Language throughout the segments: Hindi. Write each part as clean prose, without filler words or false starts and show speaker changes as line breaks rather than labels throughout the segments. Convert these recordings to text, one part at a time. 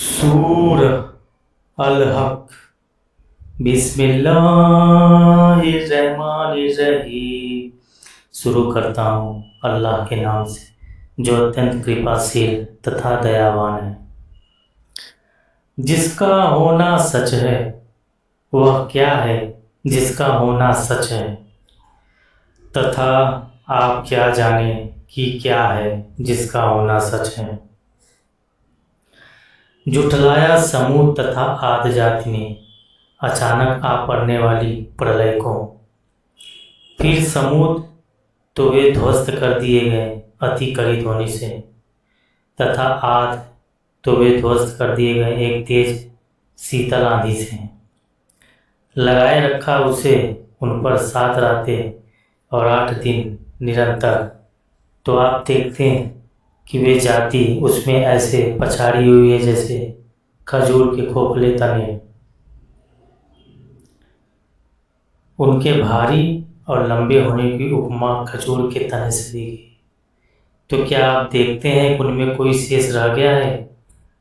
सूर अल हक। बिस्मिल्लाहिर्रहमानिर्रहीम। शुरू करता हूँ अल्लाह के नाम से जो अत्यंत कृपाशील तथा दयावान है। जिसका होना सच है वह क्या है जिसका होना सच है, तथा आप क्या जाने कि क्या है जिसका होना सच है। जुटलाया समूद तथा आद जाति ने अचानक आ पड़ने वाली प्रलय को। फिर समूद तो वे ध्वस्त कर दिए गए अति कड़ी ध्वनि से, तथा आद तो वे ध्वस्त कर दिए गए एक तेज शीतल आंधी से। लगाए रखा उसे उन पर 7 रातें और 8 दिन निरंतर। तो आप देखते हैं कि वे जाति उसमें ऐसे पछाड़ी हुई है जैसे खजूर के खोखले तने। उनके भारी और लंबे होने की उपमा खजूर के तने से दी गई। तो क्या आप देखते हैं कि उनमें कोई शेष रह गया है?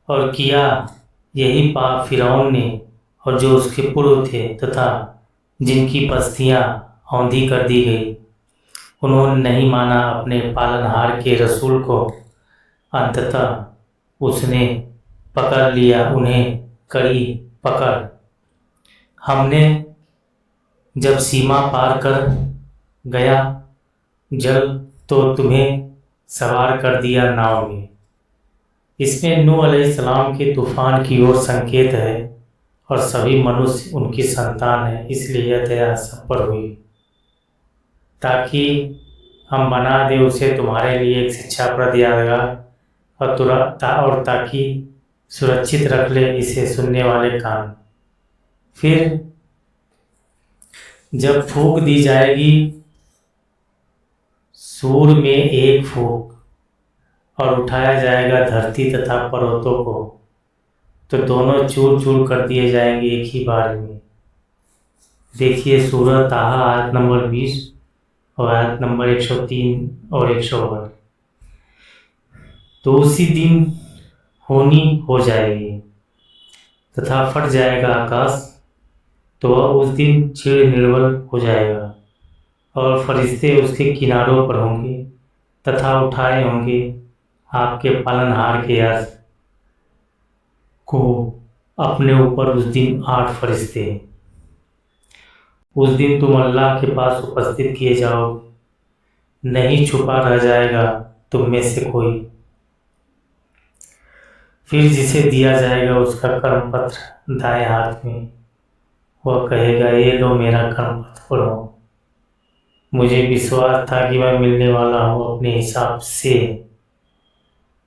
और किया यही पाप फिरौन ने और जो उसके पूर्व थे, तथा जिनकी बस्तियां औंधी कर दी गई। उन्होंने नहीं माना अपने पालनहार के रसूल को। अंततः उसने पकड़ लिया उन्हें कड़ी पकड़। हमने जब सीमा पार कर गया जल तो तुम्हें सवार कर दिया नाव में। इसमें नूह अलैहिस्सलाम के तूफान की ओर संकेत है और सभी मनुष्य उनकी संतान है, इसलिए यह दया सब पर हुई ताकि हम बना दे उसे तुम्हारे लिए एक शिक्षाप्रद यादगार और ताकि सुरक्षित रख ले इसे सुनने वाले कान। फिर जब फूंक दी जाएगी सूर में एक फूंक और उठाया जाएगा धरती तथा पर्वतों को, तो दोनों चूर चूर कर दिए जाएंगे एक ही बार में। देखिए सूरह ताहा आयत नंबर 20 और आयत नंबर 103 और 108। तो उसी दिन होनी हो जाएगी तथा फट जाएगा आकाश, तो वह उस दिन क्षीण निर्बल हो जाएगा और फरिश्ते उसके किनारों पर होंगे तथा उठाए होंगे आपके पालनहार के यश को अपने ऊपर उस दिन 8 फरिश्ते। उस दिन तुम अल्लाह के पास उपस्थित किए जाओ, नहीं छुपा रह जाएगा तुम में से कोई। फिर जिसे दिया जाएगा उसका कर्म पत्र दाएं हाथ में, वह कहेगा ये लो मेरा कर्म पत्र पढ़ो। मुझे विश्वास था कि मैं मिलने वाला हूँ अपने हिसाब से।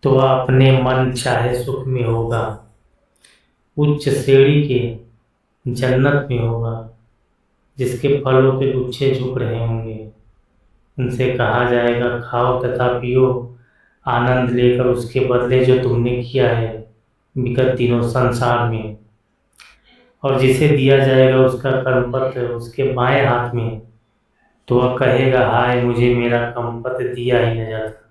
तो वह अपने मन चाहे सुख में होगा, उच्च श्रेणी के जन्नत में होगा, जिसके फलों के गुच्छे झुक रहे होंगे। उनसे कहा जाएगा खाओ तथा पियो, आनंद लेकर उसके बदले जो तुमने किया है विगत दिनों संसार में। और जिसे दिया जाएगा उसका कर्मपत्र उसके बाएं हाथ में, तो वह कहेगा हाय मुझे मेरा कर्मपत्र दिया ही न जाता,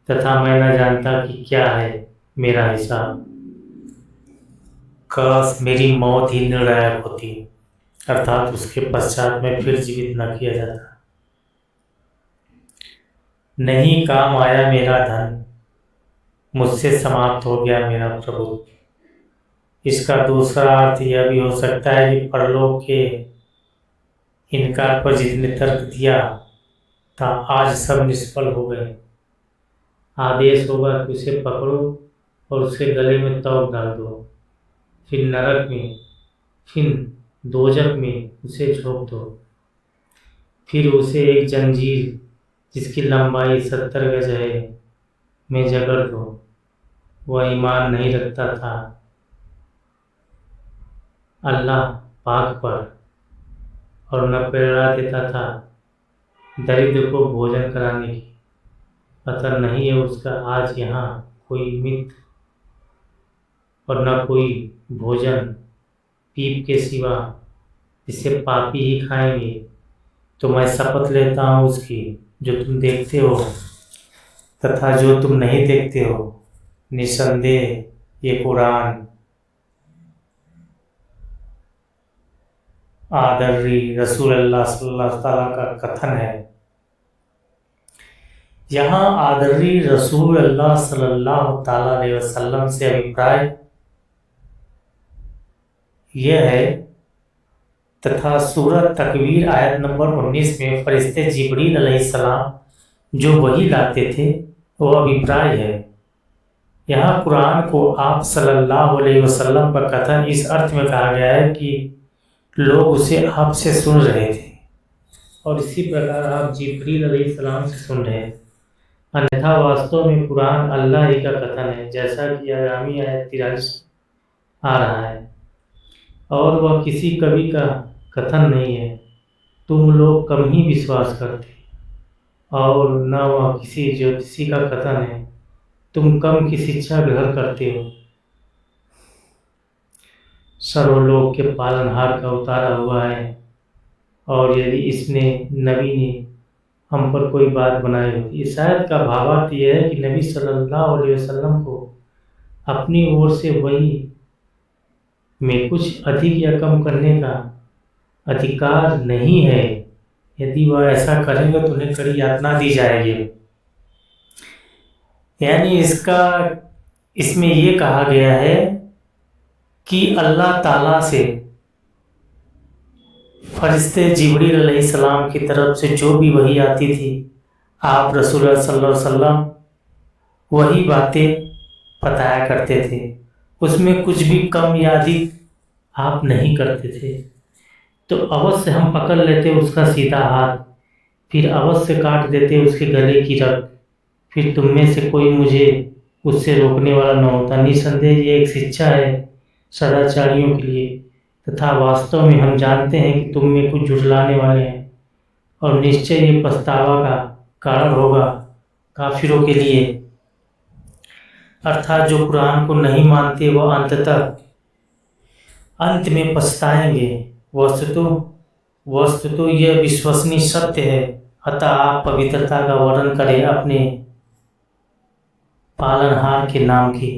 तथा मैं न जानता कि क्या है मेरा हिसाब। काश मेरी मौत ही निर्णायक होती, अर्थात उसके पश्चात में फिर जीवित न किया जाता। नहीं काम आया मेरा धन, मुझसे समाप्त हो गया मेरा प्रभु। इसका दूसरा अर्थ यह भी हो सकता है कि परलोक के इनकार पर जितने तर्क दिया था आज सब निष्फल हो गए। आदेश होगा कि उसे पकड़ो और उसके गले में तौक डाल दो, फिर नरक में, फिर दोजख में उसे झोंक दो। फिर उसे एक जंजीर जिसकी लंबाई 70 गज है में जकड़ दो। वह ईमान नहीं रखता था अल्लाह पाक पर और न प्रेरणा देता था दरिद्र को भोजन कराने की। पता नहीं है उसका आज यहाँ कोई मित्र और न कोई भोजन पीप के सिवा, जिसे पापी ही खाएंगे। तो मैं शपथ लेता हूँ उसकी जो तुम देखते हो तथा जो तुम नहीं देखते हो, निसंदेह ये कुरान आदर्री रसूलुल्लाह सल्लल्लाहु ताला का कथन है। यहाँ आदर्री रसूलुल्लाह सल्लल्लाहु ताला अलैहि वसल्लम से अभिप्राय यह है तथा सूरत तकवीर आयत नंबर 19 में फरिश्ते जिब्रील अलैहिस्सलाम जो वही लाते थे वो अभिप्राय है। यहाँ कुरान को आप सल्लल्लाहु अलैहि वसल्लम का कथन इस अर्थ में कहा गया है कि लोग उसे आपसे सुन रहे थे और इसी प्रकार आप जिब्रील अलैहिस्सलाम से सुन रहे थे। अन्यथा वास्तव में कुरान अल्लाह ही का कथन है, जैसा कि आगामी आयत 43 आ रहा है, और वह किसी कवि का कथन नहीं है। तुम लोग कम ही विश्वास करते और न वह किसी ज्योतिषी का कथन है, तुम कम की शिक्षा ग्रहण करते हो। सर्वलोक के पालनहार का उतारा हुआ है, और यदि इसने नबी ने हम पर कोई बात बनाई होती। इस आयत का भावार्थ यह है कि नबी सल्लल्लाहु अलैहि वसल्लम को अपनी ओर से वही में कुछ अधिक या कम करने का अधिकार नहीं है। यदि वह ऐसा करेंगे तो उन्हें कड़ी यातना दी जाएगी। यानी इसमें ये कहा गया है कि अल्लाह ताला से फरिश्ते जिब्रील अलैहिस्सलाम की तरफ से जो भी वही आती थी, आप रसूलुल्लाह सल्लल्लाहु अलैहि वसल्लम वही बातें बताया करते थे। उसमें कुछ भी कम या अधिक आप नहीं करते थे। तो अवश्य हम पकड़ लेते उसका सीधा हाथ, फिर अवश्य काट देते उसके गले की रग, फिर तुम में से कोई मुझे उससे रोकने वाला न होता। निसंदेह ये एक शिक्षा है सदाचारियों के लिए, तथा वास्तव में हम जानते हैं कि तुम में कुछ झुठलाने वाले हैं, और निश्चय ये पछतावा का कारण होगा काफिरों के लिए। अर्थात जो कुरान को नहीं मानते वह अंत में पछताएंगे। वस्तुतः यह विश्वसनीय सत्य है। अतः आप पवित्रता का वर्णन करें अपने पालनहार के नाम की।